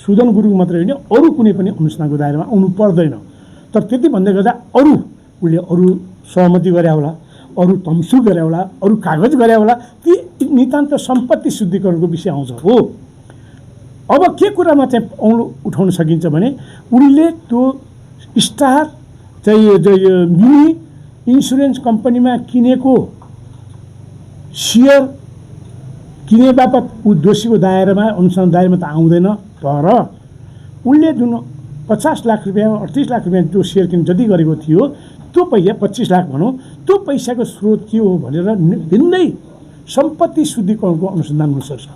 सुदन गुरुङ मात्रै होइन अरू कुनै पनि अनुसन्धानको दायरामा आउनु पर्दैन। तर त्यति भन्दै गर्दा उसले अरू सहमति गरे होला, अरू तम्सु गरे होला, अरू कागज गरे होला, ती नितान्त सम्पत्ति शुद्धिकरणको विषय आउँछ हो। अब के कुरामा चाहिँ उठाउन सकिन्छ भने उनले त्यो स्टार चाहिँ मिनी इन्सुरेन्स कम्पनीमा किनेको सेयर किने बापत ऊ दोषीको दायरामा अनुसन्धान दायरामा त आउँदैन। तर उनले जुन 50 लाख रुपियाँ 38 लाख रुपियाँ त्यो सेयर किन जति गरेको थियो त्यो पैसा 25 लाख भनौँ, त्यो पैसाको स्रोत के हो भनेर भिन्दै सम्पत्ति शुद्धिकरणको अनुसन्धान हुनसक्छ।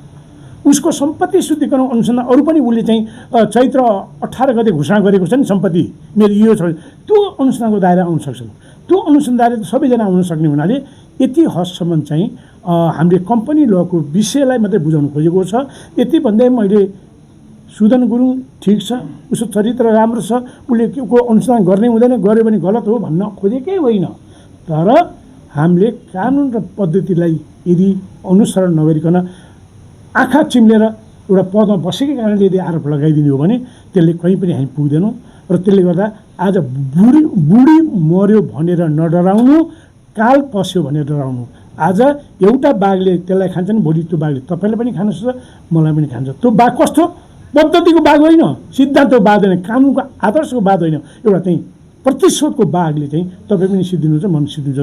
उसको सम्पत्ति शुद्धिकरण अनुसन्धान अरू पनि उसले चाहिँ चैत्र 18 गते घोषणा गरेको छ नि सम्पत्ति मेरो यो छ, त्यो अनुसन्धानको दायरा आउन सक्छन्। त्यो अनुसन्धान दायरा सबैजना आउन सक्ने हुनाले यति हदसम्म चाहिँ हामीले कम्पनी लको विषयलाई मात्रै बुझाउनु खोजेको छ। यति भन्दै मैले सुदन गुरुङ ठिक छ, उसको चरित्र राम्रो छ, उसले को अनुसन्धान गर्नै हुँदैन, गर्यो भने गलत हो भन्न खोजेकै होइन। तर हामीले कानुन र पद्धतिलाई यदि अनुसरण नगरिकन आँखा चिम्लेर एउटा पदमा बसेकै कारणले यदि आरोप लगाइदिने हो भने त्यसले कहीँ पनि हामी पुग्दैनौँ। र त्यसले गर्दा आज बुढी मर्यो भनेर नडराउनु, काल पस्यो भनेर डराउनु। आज एउटा बाघले त्यसलाई खान्छन्, भोलि त्यो बाघले तपाईँलाई पनि खान सक्छ, मलाई पनि खान्छ। त्यो बाघ कस्तो पद्धतिको बाघ होइन, सिद्धान्तको बाघ होइन, कानुनको आदर्शको बाघ होइन, एउटा चाहिँ प्रतिशोधको बाघले चाहिँ तपाईँ पनि सिद्धिनुहुन्छ, मन सिद्धिन्छ।